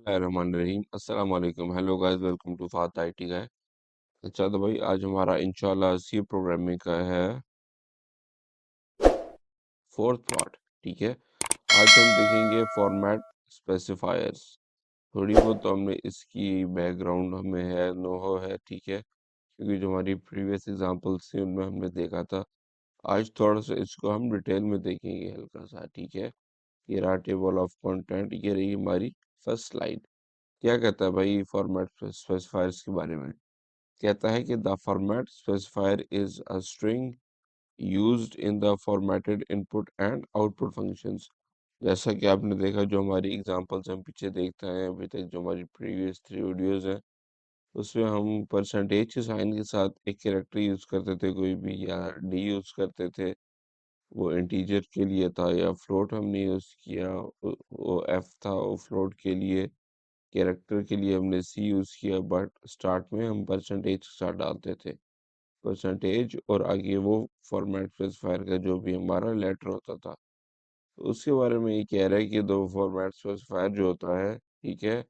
बिस्मिल्लाहिर्रहमानिर्रहीम। अस्सलाम वालेकुम। Hello guys, welcome to fat IT guy. अच्छा तो भाई आज हमारा इंशाल्लाह सी प्रोग्रामिंग का है फोर्थ पार्ट। ठीक है, आज हम देखेंगे फॉर्मेट स्पेसिफायर्स। थोड़ी बहुत तो हमने इसकी बैकग्राउंड हमें है नो हो है, ठीक है, क्योंकि जो हमारी प्रीवियस एग्जांपल्स थी उनमें हमने देखा था। आज थोड़ा सा इसको हम डिटेल में देखेंगे हल्का सा। ठीक है, ये रहा टेबल ऑफ कंटेंट, ये रही हमारी फर्स्ट स्लाइड। क्या कहता है भाई फॉर्मेट स्पेसिफायर्स के बारे में? कहता है कि the format specifier is a string used in the formatted input and output functions. जैसा कि आपने देखा, जो हमारी एग्जांपल्स हम पीछे देखते हैं अभी तक, जो हमारी प्रीवियस 3 वीडियोस हैं, उसमें हम परसेंटेज के साइन के साथ एक कैरेक्टर यूज करते थे कोई भी, या डी यूज करते थे, वो इंटीजर के लिए था, या फ्लोट हमने यूज किया, वो एफ था वो फ्लोट के लिए। कैरेक्टर के लिए हमने सी यूज किया, बट स्टार्ट में हम परसेंटेज के साथ डालते थे परसेंटेज, और आगे वो फॉर्मेट स्पेसिफायर का जो भी हमारा लेटर होता था। तो उसके बारे में ये कह रहा है कि दो फॉर्मेट स्पेसिफायर जो होता है, ठीक है,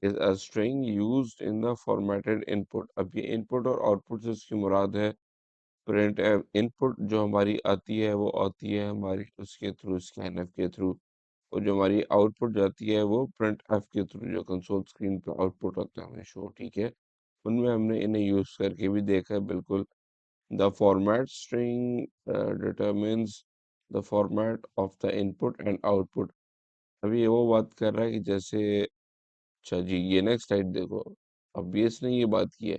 is a string used in the formatted input. अब ये इनपुट और आउटपुट से उसकी मुराद है प्रिंट। इनपुट जो हमारी आती है वो आती है हमारी उसके थ्रू, स्कैनफ के थ्रू, और जो हमारी आउटपुट जाती है वो प्रिंट एफ के थ्रू, जो कंसोल स्क्रीन पे आउटपुट होता है हमें शो। ठीक है, उनमें हमने इन्हें यूज करके भी देखा है बिल्कुल। The format string determines the format of the input and output. अभी ये वो बात कर रहा है कि जैसे, अच्छा जी, ये नेक्स्ट स्लाइड देखो। अब ये इसने ये बात की है,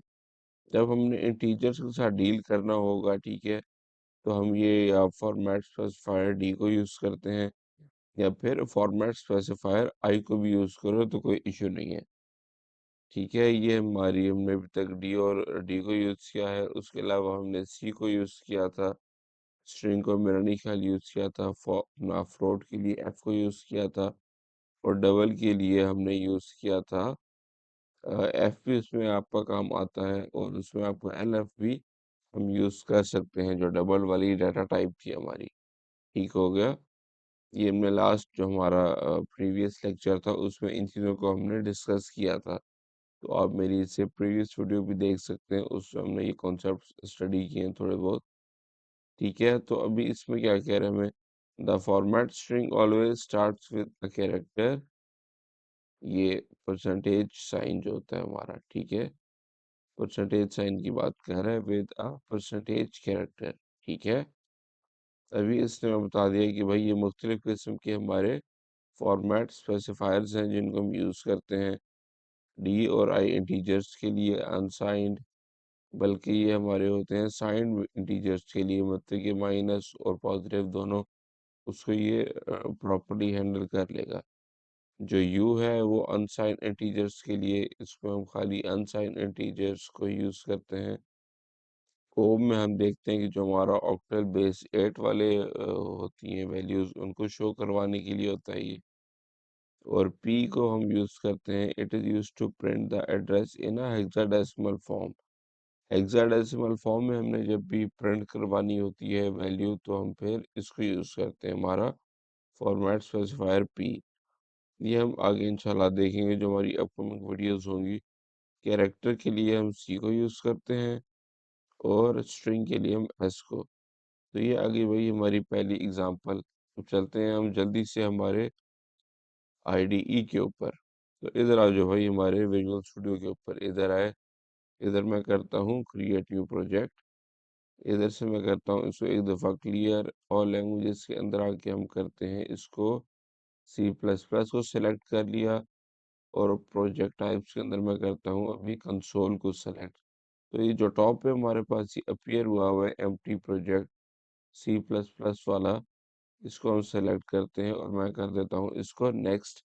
जब हमने इंटीजर्स के साथ डील करना होगा, ठीक है, तो हम ये या फॉर्मेट स्पेसिफायर डी को यूज करते हैं, या फिर फॉर्मेट स्पेसिफायर आई को भी यूज करो तो कोई इशू नहीं है। ठीक है, ये हमारी, हमने अभी तक डी और डी को यूज किया है, उसके अलावा हमने सी को यूज किया था, स्ट्रिंग को मेरा नहीं ख्याल यूज किया था, अपना फ्लोट के लिए एफ को यूज किया था, और डबल के लिए हमने यूज किया था एफ भी, उसमें आपका काम आता है, और उसमें आपको एल एफ भी हम यूज कर सकते हैं, जो डबल वाली डाटा टाइप थी हमारी। ठीक हो गया। ये हमने लास्ट जो हमारा प्रीवियस लेक्चर था उसमें इन चीज़ों को हमने डिस्कस किया था, तो आप मेरी इससे प्रीवियस वीडियो भी देख सकते हैं, उसमें हमने ये कॉन्सेप्ट स्टडी किए हैं थोड़े बहुत। ठीक है, तो अभी इसमें क्या कह रहे हैं हमें, the format string always starts with a character, ये परसेंटेज साइन जो होता है हमारा, ठीक है, परसेंटेज साइन की बात कर रहा है, विद अ परसेंटेज कैरेक्टर। ठीक है, अभी इसने हमें बता दिया कि भाई ये मुख्तलिफ किस्म के हमारे फॉर्मेट स्पेसिफायर्स हैं जिनको हम यूज़ करते हैं डी और आई इंटीजर्स के लिए अनसाइंड, बल्कि ये हमारे होते हैं साइंड इंटीजर्स के लिए, मतलब कि माइनस और पॉजिटिव दोनों, उसको ये प्रॉपर्ली हैंडल कर लेगा। जो यू है वो अनसाइंड इंटीजर्स के लिए, इसमें हम खाली अनसाइंड इंटीजर्स को यूज़ करते हैं। ओ में हम देखते हैं कि जो हमारा ऑक्टल बेस 8 वाले होती हैं वैल्यूज़, उनको शो करवाने के लिए होता है ये। और पी को हम यूज़ करते हैं, it is use to print the address in a hexadecimal form. Hexadecimal form में हमने जब भी प्रिंट करवानी होती है वैल्यू, तो हम फिर इसको यूज़ करते हैं, हमारा फॉर्मेट स्पेसिफायर पी। ये हम आगे इंशाल्लाह देखेंगे जो हमारी अपकमिंग वीडियोस होंगी। कैरेक्टर के लिए हम सी को यूज़ करते हैं, और स्ट्रिंग के लिए हम एस को। तो ये आगे वही हमारी पहली एग्जांपल। तो चलते हैं हम जल्दी से हमारे आईडीई के ऊपर। तो इधर आ जाओ भाई हमारे विजुअल स्टूडियो के ऊपर, इधर आए। इधर मैं करता हूँ क्रिएट न्यू प्रोजेक्ट। इधर से मैं करता हूँ इसको एक दफ़ा क्लियर, और लैंग्वेजेस के अंदर आके हम करते हैं इसको सी प्लस प्लस को सिलेक्ट कर लिया, और प्रोजेक्ट टाइप्स के अंदर मैं करता हूँ अभी कंसोल को सेलेक्ट। तो ये जो टॉप पे हमारे पास ये अपीयर हुआ हुआ है empty project C plus plus वाला, इसको हम सेलेक्ट करते हैं, और मैं कर देता हूँ इसको नेक्स्ट।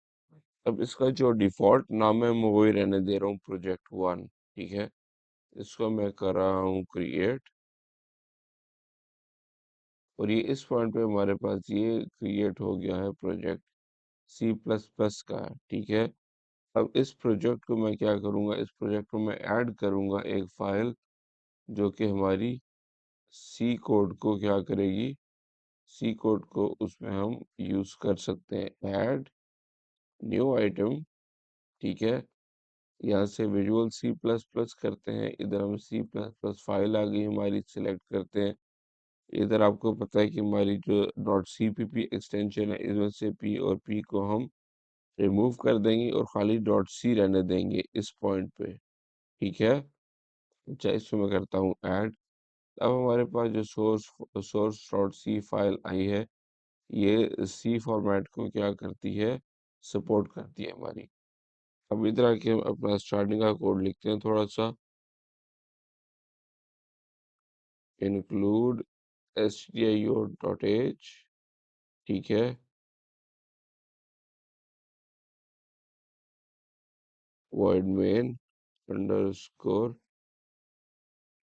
अब इसका जो डिफ़ॉल्ट नाम है मैं वही रहने दे रहा हूँ, प्रोजेक्ट 1। ठीक है, इसको मैं कर रहा हूँ क्रिएट, और ये इस पॉइंट पे हमारे पास ये क्रिएट हो गया है प्रोजेक्ट सी प्लस प्लस का। ठीक है, अब इस प्रोजेक्ट को मैं क्या करूँगा, इस प्रोजेक्ट को मैं ऐड करूँगा एक फाइल, जो कि हमारी सी कोड को क्या करेगी, सी कोड को उसमें हम यूज़ कर सकते हैं। ऐड न्यू आइटम, ठीक है। यहाँ से विजुअल सी प्लस प्लस करते हैं, इधर हम सी प्लस प्लस फाइल आ गई हमारी, सिलेक्ट करते हैं। इधर आपको पता है कि हमारी जो डॉट सीपीपी एक्सटेंशन है, इसमें से पी और पी को हम रिमूव कर देंगे और खाली डॉट सी रहने देंगे इस पॉइंट पे, ठीक है। अच्छा, इसमें मैं करता हूँ ऐड। अब हमारे पास जो सोर्स डॉट सी फाइल आई है, ये सी फॉर्मेट को क्या करती है, सपोर्ट करती है हमारी। अब इधर आके हम अपना स्टार्टिंग का कोड लिखते हैं थोड़ा सा, इंक्लूड stdio.h, ठीक है। void main underscore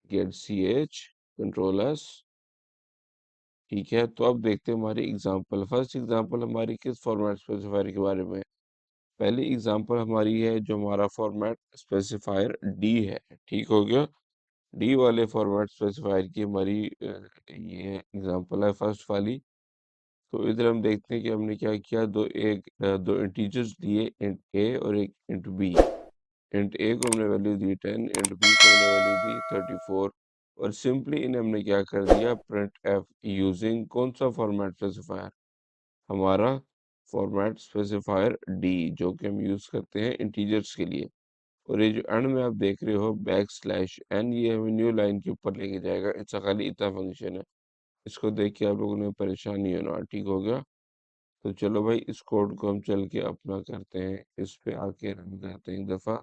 get ch control s, ठीक है। तो अब देखते हैं हमारी एग्जांपल। फर्स्ट एग्जांपल हमारी किस फॉर्मेट स्पेसिफायर के बारे में। पहली एग्जांपल हमारी है जो हमारा फॉर्मेट स्पेसिफायर डी है, ठीक हो गया। डी वाले फॉर्मेट स्पेसिफायर की हमारी ये एग्जांपल है फर्स्ट वाली। तो इधर हम देखते हैं कि हमने क्या किया, दो इंटीजर्स दिए, इंट ए और एक इंट बी। इंट ए को हमने वैल्यू दी 10, इंट बी को हमने वैल्यू दी 34, और सिंपली इन्हें हमने क्या कर दिया, प्रिंट एफ यूजिंग कौन सा फॉर्मेट स्पेसिफायर, हमारा फॉर्मेट स्पेसिफायर डी, जो कि हम यूज करते हैं इंटीजर्स के लिए। और ये जो एंड में आप देख रहे हो बैक स्लैश एन, ये हमें न्यू लाइन के ऊपर लेके जाएगा। इसका खाली इतना फंक्शन है, इसको देख के आप लोगों ने परेशान नहीं होना, ठीक हो गया। तो चलो भाई, इस कोड को हम चल के अपना करते हैं, इस पे आके रन करते हैं एक दफ़ा।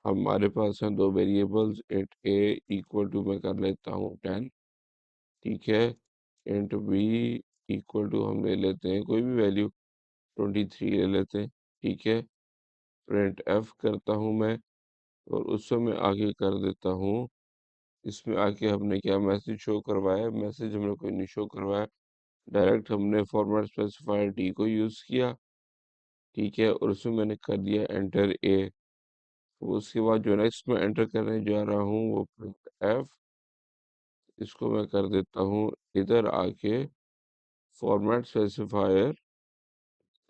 हमारे पास हैं दो variables, int a equal to मैं कर लेता हूँ 10, ठीक है। इंट बी इक्वल टू हम ले लेते हैं कोई भी वैल्यू, 23 ले लेते हैं, ठीक है। प्रिंट एफ करता हूँ मैं, और उस समय आगे कर देता हूँ, इसमें आके हमने क्या मैसेज शो करवाया, मैसेज हमने कोई नहीं शो करवाया, डायरेक्ट हमने फॉर्मेट स्पेसिफायर डी को यूज़ किया, ठीक है। और उसमें मैंने कर दिया एंटर ए। तो उसके बाद जो नेक्स्ट मैं एंटर करने जा रहा हूँ वो प्रिंट एफ, इसको मैं कर देता हूँ इधर आके फॉर्मेट स्पेसिफायर,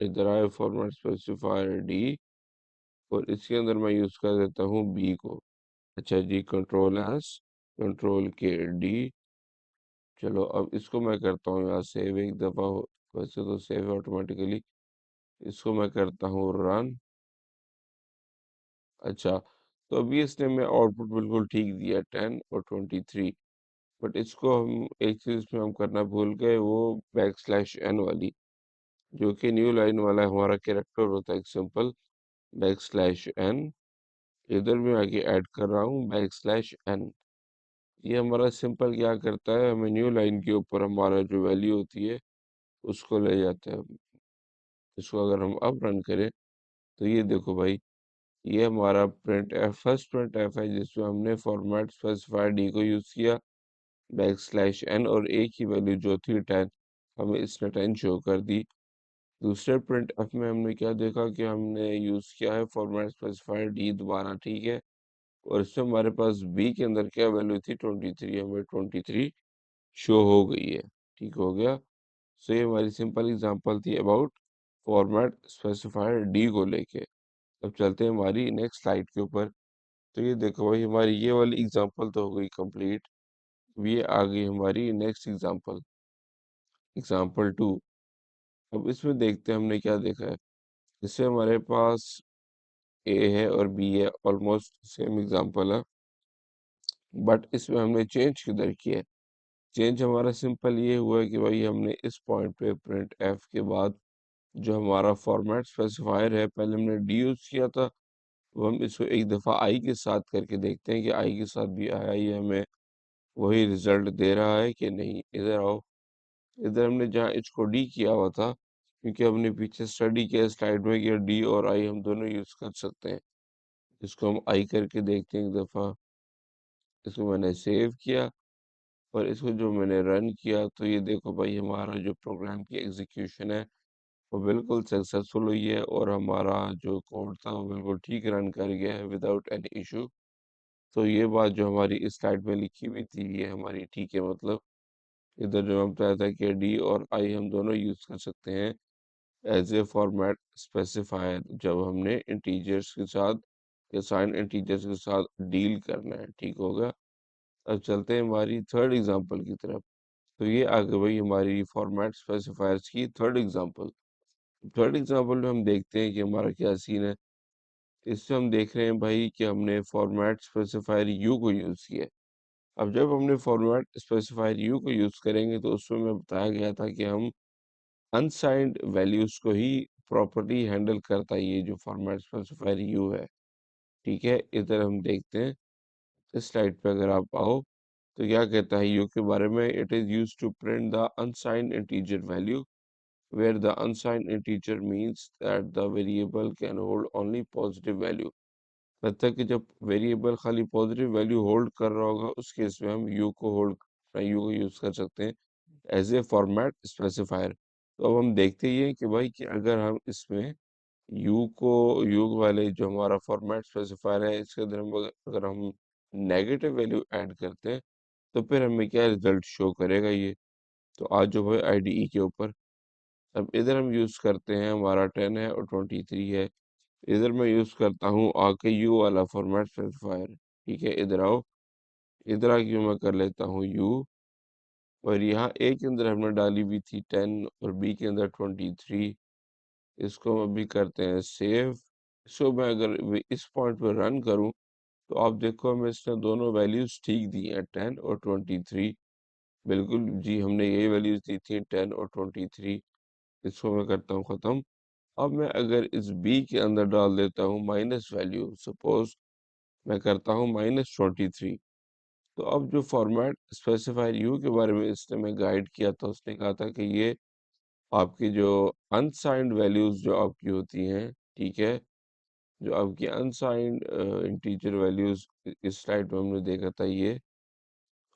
इधर आए फॉर्मेट स्पेसिफायर डी, और इसके अंदर मैं यूज़ कर देता हूँ बी को। अच्छा जी, कंट्रोल एस, कंट्रोल के डी। चलो अब इसको मैं करता हूँ यहाँ सेव एक दफ़ा वैसे तो सेव ऑटोमेटिकली, इसको मैं करता हूँ रन। अच्छा, तो अभी इसने मैं आउटपुट बिल्कुल ठीक दिया 10 और 23, बट इसको हम एक चीज़ में हम करना भूल गए, वो बैक स्लैश एन वाली, जो कि न्यू लाइन वाला हमारा कैरेक्टर होता है एक सिंपल, बैक स्लैश एन। इधर मैं आगे ऐड कर रहा हूँ बैक स्लैश एन। ये हमारा सिंपल क्या करता है, हमें न्यू लाइन के ऊपर हमारा जो वैल्यू होती है उसको ले जाते हैं। इसको अगर हम अब रन करें तो ये देखो भाई, ये हमारा print F, first print F है जिसमें हमने फॉर्मेट स्पेसिफायर डी को यूज़ किया, बैक स्लैश एन, और एक ही वैल्यू जो थी 10, हमें इसने 10 शो कर दी। दूसरे प्रिंट एफ में हमने क्या देखा कि हमने यूज़ किया है फॉर्मेट स्पेसिफायर डी दोबारा, ठीक है। और इसमें हमारे पास बी के अंदर क्या वैल्यू थी, 23, हमें 23 शो हो गई है, ठीक हो गया। सो ये हमारी सिंपल एग्जांपल थी अबाउट फॉर्मेट स्पेसिफायर डी को लेके। अब चलते हैं हमारी नेक्स्ट स्लाइड के ऊपर। तो ये देखो भाई, हमारी ये वाली एग्जांपल तो हो गई कंप्लीट। ये आ गई हमारी नेक्स्ट एग्जांपल, एग्जांपल 2। अब इसमें देखते हैं हमने क्या देखा है। इससे हमारे पास ए है और बी है, ऑलमोस्ट सेम एग्जांपल है, बट इसमें हमने चेंज किधर किया है। चेंज हमारा सिंपल ये हुआ है कि भाई हमने इस पॉइंट पे प्रिंट एफ के बाद जो हमारा फॉर्मेट स्पेसिफायर है, पहले हमने डी यूज किया था, तो हम इसको एक दफ़ा आई के साथ करके देखते हैं कि आई के साथ भी आया ही हमें वही रिजल्ट दे रहा है कि नहीं। इधर आओ, इधर हमने जहाँ इसको डी किया हुआ था, क्योंकि हमने पीछे स्टडी किया स्लाइड में कि डी और आई हम दोनों यूज कर सकते हैं। इसको हम आई करके देखते हैं एक दफ़ा। इसको मैंने सेव किया और इसको जो मैंने रन किया, तो ये देखो भाई, हमारा जो प्रोग्राम की एग्जीक्यूशन है वो बिल्कुल सक्सेसफुल हुई है, और हमारा जो कोड था वो बिल्कुल ठीक रन कर गया है विदाउट एनी इशू। तो ये बात जो हमारी इस स्लाइड में लिखी हुई थी ये हमारी ठीक है, मतलब इधर जो हम बताया था कि डी और आई हम दोनों यूज़ कर सकते हैं एज ए फॉर्मेट स्पेसिफायर जब हमने इंटीजर्स के साथ या साइन इंटीजर्स के साथ डील करना है, ठीक होगा। अब चलते हैं हमारी थर्ड एग्जांपल की तरफ। तो ये आ गई भाई हमारी फॉर्मेट स्पेसिफायर्स की थर्ड एग्जांपल। थर्ड एग्जांपल में हम देखते हैं कि हमारा क्या सीन है। इससे हम देख रहे हैं भाई कि हमने फॉर्मेट स्पेसिफायर यू को यूज़ किया है। अब जब हमने फॉर्मेट स्पेसिफायर यू को यूज़ करेंगे तो उसमें मैं बताया गया था कि हम अनसाइंड वैल्यूज़ को ही प्रॉपर्ली हैंडल करता है ये जो फॉर्मेट स्पेसिफायर यू है, ठीक है। इधर हम देखते हैं इस स्लाइड पे अगर आप आओ तो क्या कहता है यू के बारे में। It is used to print the unsigned integer value where the unsigned integer means that the variable can hold only positive value। मतलब कि जब वेरिएबल खाली पॉजिटिव वैल्यू होल्ड कर रहा होगा उस केस में हम यू को यूज कर सकते हैं एज ए फॉर्मेट स्पेसिफायर। तो अब हम देखते ही हैं कि भाई कि अगर हम इसमें यू को यू वाले जो हमारा फॉर्मेट स्पेसिफायर है इसके अंदर हम अगर हम नेगेटिव वैल्यू ऐड करते हैं तो फिर हमें क्या रिजल्ट शो करेगा ये। तो आज जो भाई आईडीई के ऊपर अब इधर हम यूज करते हैं हमारा 10 है और 23 है। इधर मैं यूज करता हूँ आके यू वाला फॉर्मेट स्पेसिफायर, ठीक है। इधर आओ, इधर आके मैं कर लेता हूँ यू और यहाँ ए के अंदर हमने डाली हुई थी 10 और बी के अंदर 23। इसको हम अभी करते हैं सेव। सो मैं अगर इस पॉइंट पर रन करूँ तो आप देखो हमें इसने दोनों वैल्यूज ठीक दी हैं 10 और 23। बिल्कुल जी, हमने यही वैल्यूज दी थी 10 और 23। इसको मैं करता हूँ खत्म। अब मैं अगर इस बी के अंदर डाल देता हूँ माइनस वैल्यू, सपोज मैं करता हूँ -23। तो अब जो फॉर्मेट स्पेसिफायर यू के बारे में इसने मैं गाइड किया था उसने कहा था कि ये आपकी जो अनसाइंड वैल्यूज जो आपकी होती हैं, ठीक है, जो आपकी अनसाइंड इंटीजर वैल्यूज इस स्लाइड में हमने देखा था ये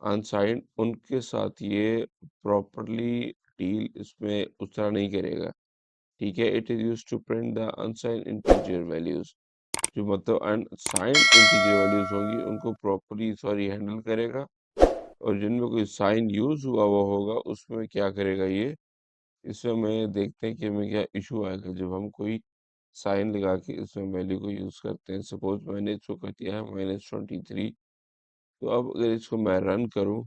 अनसाइंड, उनके साथ ये प्रॉपरली डील इसमें उस तरह नहीं करेगा, ठीक है। It is use to print the unsigned integer values, जो मतलब अनसाइंड इंटीजर वैल्यूज होंगी उनको प्रॉपरली सॉरी हैंडल करेगा। और जिनमें कोई साइन यूज हुआ हुआ होगा उसमें क्या करेगा ये। इसमें हमें देखते हैं कि हमें क्या इशू आएगा जब हम कोई साइन लगा के इसमें वैल्यू को यूज करते हैं। सपोज मैंने इसको कर दिया है -23। तो अब अगर इसको मैं रन करूं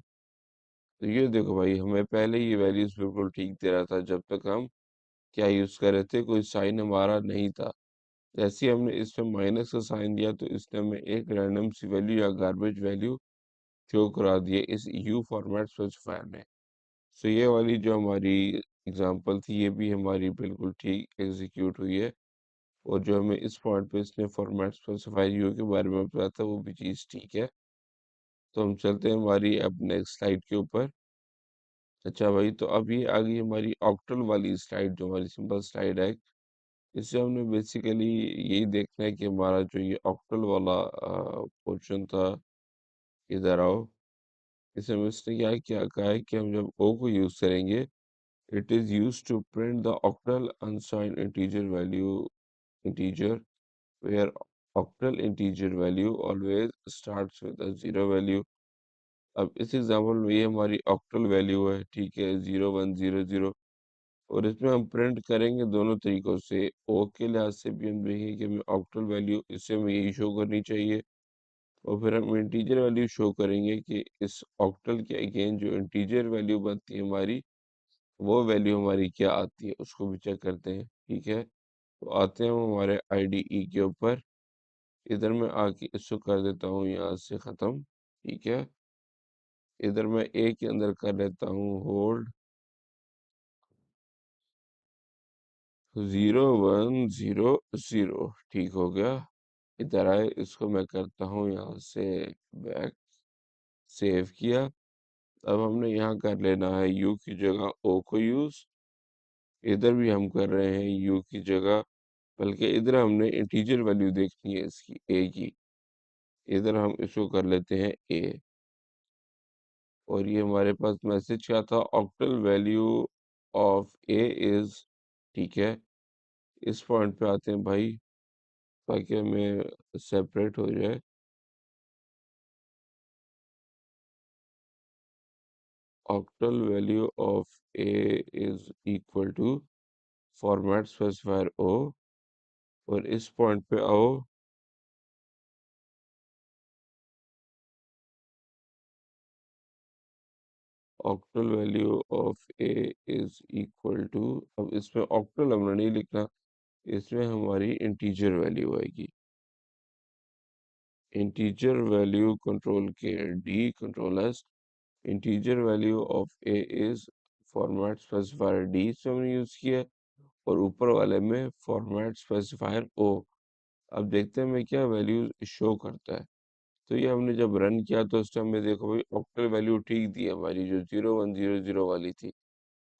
तो ये देखो भाई हमें पहले ये वैल्यूज बिल्कुल ठीक दे रहा था जब तक हम क्या यूज कर रहे थे, कोई साइन हमारा नहीं था। जैसे ही हमने इसमें माइनस का साइन दिया तो इसने हमें एक रैंडम सी वैल्यू या गार्बेज वैल्यू शो करा दी है इस यू फॉर्मेट स्पेसिफायर में। सो ये वाली जो हमारी एग्जांपल थी ये भी हमारी बिल्कुल ठीक एग्जीक्यूट हुई है। और जो हमें इस पॉइंट पे इसने फॉर्मेट स्पेसिफायर यू के बारे में बताया था वो भी चीज़ ठीक है। तो हम चलते हैं हमारी अब नेक्स्ट स्लाइड के ऊपर। अच्छा भाई, तो अब ये आ गई हमारी ऑक्टल वाली स्लाइड जो हमारी सिंपल स्लाइड है। इससे हमने बेसिकली यही देखना है कि हमारा जो ये ऑक्टल वाला पोर्शन था, इधर आओ। इसमें इसने क्या कहा है कि हम जब ओ को यूज करेंगे it is use to print the octal unsigned integer value integer where octal integer value always starts with a zero value. अब इस एग्जांपल में ये हमारी ऑक्टल वैल्यू है, ठीक है, 0100। और इसमें हम प्रिंट करेंगे दोनों तरीकों से। ओ के लिहाज से भी हम देखेंगे कि हमें ऑक्टल वैल्यू इससे हमें यही शो करनी चाहिए। और फिर हम इंटीजर वैल्यू शो करेंगे कि इस ऑक्टल के अगेन जो इंटीजर वैल्यू बनती है हमारी वो वैल्यू हमारी क्या आती है उसको भी चेक करते हैं, ठीक है। तो आते हैं हम हमारे आईडीई के ऊपर। इधर मैं आके इसको कर देता हूँ यहाँ से ख़त्म, ठीक है। इधर मैं ए के अंदर कर लेता हूँ होल्ड 0100, ठीक हो गया। इधर आए, इसको मैं करता हूँ यहाँ से बैक, सेव किया। अब हमने यहाँ कर लेना है यू की जगह ओ को यूज़। इधर भी हम कर रहे हैं यू की जगह, बल्कि इधर हमने इंटीजर वैल्यू देखनी है इसकी ए की। इधर हम इसको कर लेते हैं ए। और ये हमारे पास मैसेज क्या था, octal value of A is, ठीक है। इस पॉइंट पे आते हैं भाई ताकि हमें सेपरेट हो जाए। Octal value of A is equal to format specifier O, और इस पॉइंट पे आओ, octal value of A is equal to, अब इसमें ऑक्टल हमने नहीं लिखना, इसमें हमारी इंटीजर वैल्यू आएगी। इंटीजर वैल्यू कंट्रोल के D control S, integer value of A is format specifier D से हमने यूज किया है, और ऊपर वाले में फॉर्मेट स्पेसिफायर ओ। अब देखते हैं मैं क्या वैल्यू शो करता है। तो ये हमने जब रन किया तो उस टाइम में देखो भाई ऑक्टल वैल्यू ठीक दी है हमारी, जो 0100 वाली थी,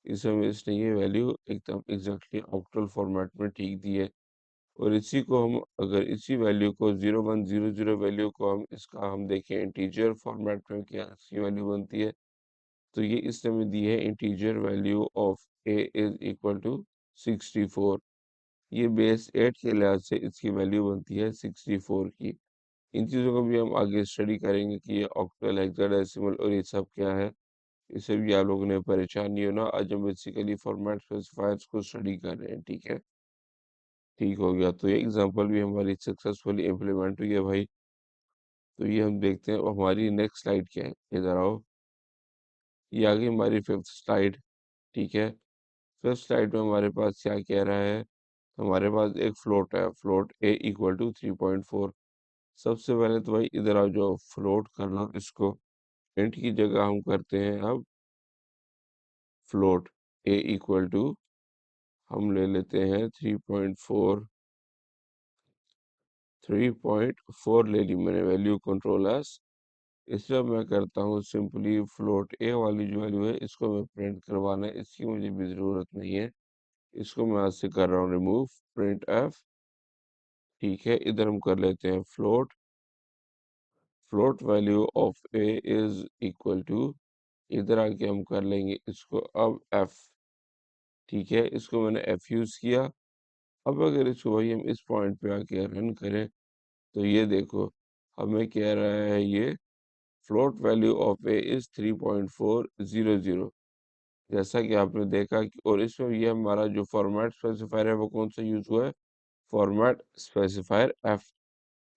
इस समय इसने ये वैल्यू एकदम एग्जैक्टली ऑक्टल फॉर्मेट में ठीक दी है। और इसी को हम, अगर इसी वैल्यू को 0100 वैल्यू को हम, इसका हम देखें इंटीजर फॉर्मेट में क्या इसकी वैल्यू बनती है, तो ये इसने हमें दी है integer value of A is equal to 64। ये बेस 8 के लिहाज से इसकी वैल्यू बनती है 64 की। इन चीज़ों को भी हम आगे स्टडी करेंगे कि ये ऑक्टल, हेक्साडेसिमल और ये सब क्या है। इससे भी आप लोगों ने परेशान नहीं होना, आज हम बेसिकली फॉर्मेट स्पेसिफायर्स को स्टडी कर रहे हैं, ठीक है। ठीक हो गया, तो ये एग्जांपल भी हमारी सक्सेसफुली इम्प्लीमेंट हुई है भाई। तो ये हम देखते हैं हमारी नेक्स्ट स्लाइड क्या है, इधर आओ। ये आ गई हमारी फिफ्थ स्लाइड, ठीक है। फिफ्थ स्लाइड में हमारे पास क्या कह रहा है, हमारे पास एक फ्लोट है, फ्लोट ए इक्वल टू 3.4। सबसे पहले तो भाई इधर आओ, जो फ्लोट करना, इसको इंट की जगह हम करते हैं अब फ्लोट ए इक्वल टू, हम ले लेते हैं 3.4, 3.4 ले ली मैंने वैल्यू कंट्रोल एस। इसलिए मैं करता हूँ सिंपली फ्लोट ए वाली जो वैल्यू है इसको मैं प्रिंट करवाना है, इसकी मुझे भी ज़रूरत नहीं है। इसको मैं आज से कर रहा हूँ रिमूव, प्रिंट एफ, ठीक है। इधर हम कर लेते हैं float, float value of A is equal to, इधर आके हम कर लेंगे इसको अब एफ, ठीक है। इसको मैंने एफ यूज़ किया। अब अगर इसको भाई हम इस पॉइंट पे आके रन करें, तो ये देखो हमें कह रहा है ये float value of A is 3.400, जैसा कि आपने देखा कि, और इसमें ये हमारा जो फॉर्मेट स्पेसिफायर है वो कौन सा यूज हुआ है, फॉर्मेट स्पेसिफायर एफ,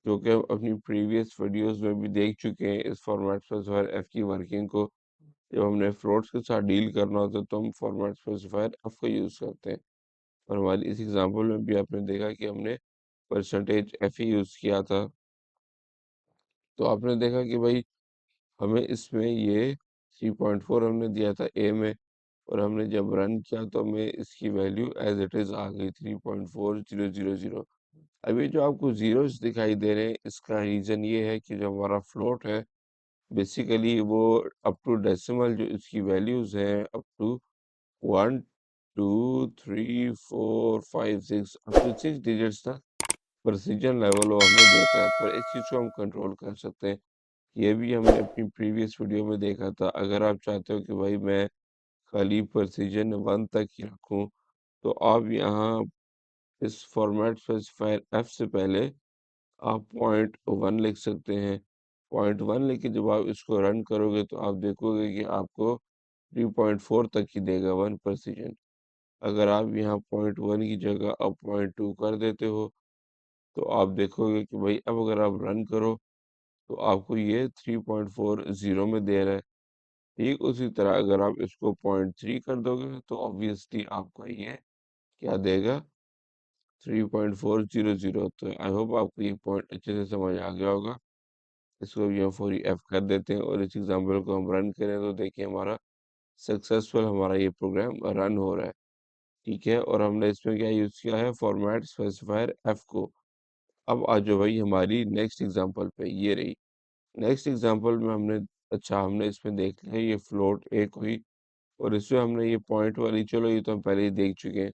जो कि हम अपनी प्रीवियस वीडियोस में भी देख चुके हैं इस फॉर्मेट स्पेसिफायर एफ की वर्किंग को। जब हमने फ्लोट्स के साथ डील करना होता है तो हम फॉर्मेट स्पेसिफायर एफ का यूज करते हैं। और हमारी इस एग्जाम्पल में भी आपने देखा कि हमने परसेंटेज एफ ही यूज किया था। तो आपने देखा कि भाई हमें इसमें ये 3.4 हमने दिया था ए में, और हमने जब रन किया तो हमें इसकी वैल्यू एज इट इज आ गई 3.4000। अभी जो आपको जीरोस दिखाई दे रहे हैं, इसका रीजन ये है कि जो हमारा फ्लोट है बेसिकली वो अप टू डेसिमल, जो इसकी वैल्यूज हैं up to 1 2 3 4 5 6, up to 6 digits तक प्रिसीजन लेवल वो हमें देता है, पर इस चीज़ को हम कंट्रोल कर सकते हैं। ये भी हमने अपनी प्रीवियस वीडियो में देखा था। अगर आप चाहते हो कि भाई मैं खाली प्रिसीजन 1 तक ही रखूं, तो आप यहाँ इस फॉर्मेट स्पेसिफायर एफ से पहले आप .1 लिख सकते हैं। .1 लिख के जब आप इसको रन करोगे तो आप देखोगे कि आपको 3.4 तक ही देगा 1 प्रिसीजन। अगर आप यहाँ .1 की जगह आप .2 कर देते हो, तो आप देखोगे कि भाई अब अगर आप रन करो तो आपको ये 3.40 में दे रहा है। ठीक उसी तरह अगर आप इसको .3 कर दोगे तो ऑब्वियसली आपको ये क्या देगा, 3.400। तो आई होप आपको ये पॉइंट अच्छे से समझ आ गया होगा। इसको भी हम फॉर एफ कर देते हैं, और इस एग्जाम्पल को हम रन करें तो देखिए हमारा सक्सेसफुल हमारा ये प्रोग्राम रन हो रहा है, ठीक है। और हमने इसमें क्या यूज़ किया है, फॉर्मेट स्पेसिफायर एफ को। अब आ जाओ भाई हमारी नेक्स्ट एग्जाम्पल पे, ये रही नेक्स्ट एग्जाम्पल में हमने, अच्छा हमने इसमें देख लिया ये फ्लोट एक हुई, और इसमें हमने ये पॉइंट वाली, चलो ये तो हम पहले ही देख चुके हैं।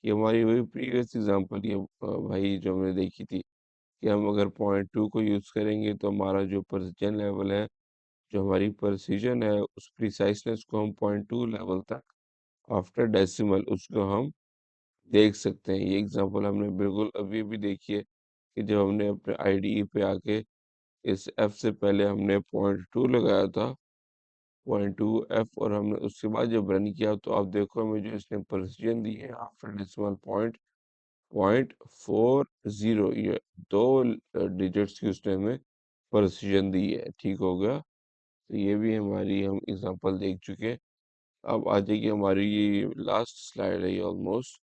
ये हमारी वही प्रीवियस एग्जाम्पल, ये भाई जो हमने देखी थी कि हम अगर .2 को यूज़ करेंगे तो हमारा जो प्रिसीजन लेवल है, जो हमारी प्रिसीजन है उस प्रिसाइसनेस को हम .2 लेवल तक आफ्टर डेसिमल उसको हम देख सकते हैं। ये एग्जांपल हमने बिल्कुल अभी भी देखी है कि जब हमने अपने आईडीई पे आके इस एफ से पहले हमने .2 लगाया था, 0.2 f, और हमने उसके बाद जब रन किया तो आप देखो हमें जो इसने प्रेसिजन दी है आफ्टर डेसिमल पॉइंट 0.40, ये दो डिजिट्स की उसने हमें प्रेसिजन दी है। ठीक हो गया, तो ये भी हमारी हम एग्जांपल देख चुके। अब आ जाएगी हमारी ये लास्ट स्लाइड है ये ऑलमोस्ट।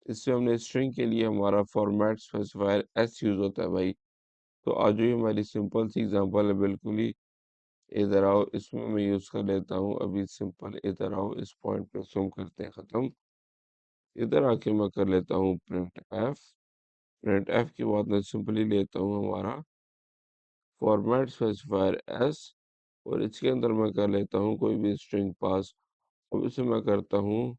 इससे हमने स्ट्रिंग के लिए हमारा फॉर्मेट स्पेसिफायर एस यूज होता है भाई। तो आज जो ये हमारी सिंपल सी एग्जांपल है, बिल्कुल ही इधर आओ, इसमें मैं यूज कर लेता हूँ अभी सिंपल, इधर आओ, इस पॉइंट पे सुम करते हैं खत्म। इधर आके मैं कर लेता हूँ प्रिंट एफ। प्रिंट एफ के बाद मैं सिंपली लेता हूँ हमारा फॉर्मेट स्पेसिफायर एस, और इसके अंदर मैं कर लेता हूँ कोई भी स्ट्रिंग पास। अब इसे मैं करता हूँ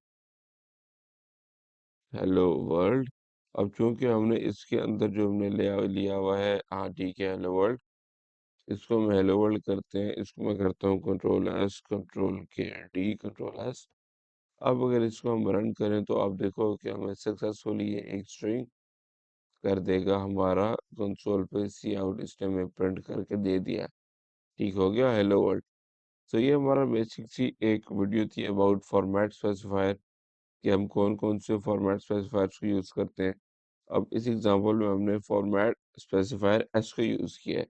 हेलो वर्ल्ड। अब चूंकि हमने इसके अंदर जो हमने लिया लिया हुआ है, हाँ ठीक है, हेलो वर्ल्ड, इसको हम हेलो वर्ल्ड करते हैं। इसको मैं करता हूँ कंट्रोल एस, कंट्रोल के डी, कंट्रोल एस। अब अगर इसको हम रन करें तो आप देखो कि हमें सक्सेसफुली ये एक स्ट्रिंग कर देगा हमारा कंसोल पे, सी आउट इसने हमें प्रिंट करके दे दिया। ठीक हो गया, हेलो वर्ल्ड। तो ये हमारा बेसिक सी एक वीडियो थी अबाउट फॉर्मेट स्पेसिफायर, कि हम कौन कौन से फॉर्मेट स्पेसिफायर्स को यूज़ करते हैं। अब इस एग्जांपल में हमने फॉर्मेट स्पेसिफायर एस को यूज़ किया है।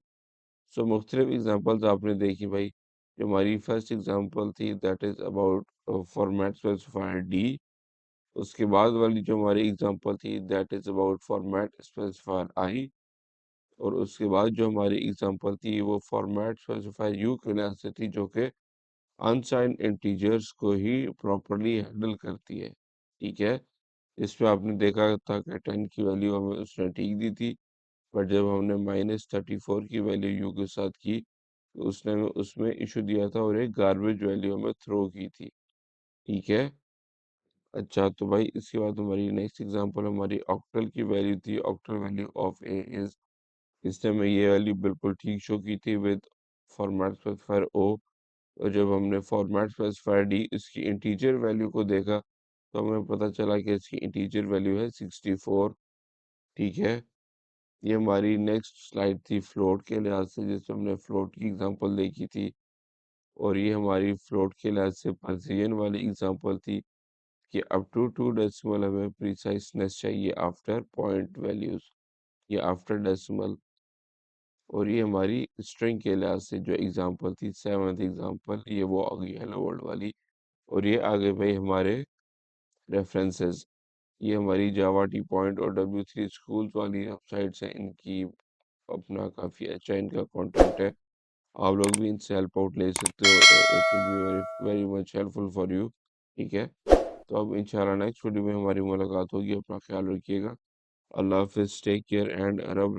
सो मुख्तलिफ एग्जांपल्स आपने देखी भाई। जो हमारी फर्स्ट एग्जांपल थी that is about format specifier D. उसके बाद वाली जो हमारी एग्जांपल थी that is about format specifier I. और उसके बाद जो हमारी एग्जांपल थी वो फॉर्मेट स्पेसिफायर यू के लिहाज से थी, जो कि अनसाइंड इंटीजर्स को ही प्रॉपरली हैंडल करती है। ठीक है, इसमें आपने देखा था कि 10 की वैल्यू हमें उसने ठीक दी थी, बट जब हमने -34 की वैल्यू यू के साथ की तो उसने हमें उसमें इशू दिया था और एक गार्बेज वैल्यू हमें थ्रो की थी। ठीक है, अच्छा तो भाई इसके बाद हमारी नेक्स्ट एग्जांपल हमारी ऑक्टल की वैल्यू थी। Octal value of A is, इसने हमें ये वैल्यू बिल्कुल ठीक शो की थी विद फॉर्मेट स्पेसिफायर ओ। और जब हमने फॉर्मेट स्पेसिफायर डी इसकी इंटीजर वैल्यू को देखा तो हमें पता चला कि इसकी इंटीजर वैल्यू है 64। ठीक है, ये हमारी नेक्स्ट स्लाइड थी फ्लोट के लिहाज से, जिसमें हमने फ्लोट की एग्जांपल देखी थी। और ये हमारी फ्लोट के लिहाज से प्रेसिजन वाली एग्जांपल थी कि अप टू 2 डेसिमल हमें प्रिसाइसनेस चाहिए आफ्टर पॉइंट वैल्यूज या आफ्टर डेसिमल। और ये हमारी स्ट्रिंग के लिहाज से जो एग्जांपल थी, सेवन्थ एग्जांपल, ये वो आ गई हेलो वर्ल्ड वाली। और ये आ गए भाई हमारे रेफरेंसेस। ये हमारी जावा टी पॉइंट और W3 स्कूल्स वाली वेबसाइट्स हैं, इनकी अपना काफ़ी अच्छा इनका कंटेंट है। आप लोग भी इनसे हेल्प आउट ले सकते हो, it will be very very much helpful for you. ठीक है, तो अब इंशाल्लाह नेक्स्ट वीडियो में हमारी मुलाकात होगी। अपना ख्याल रखिएगा। अल्लाह हाफिज़, टेक केयर एंड अरब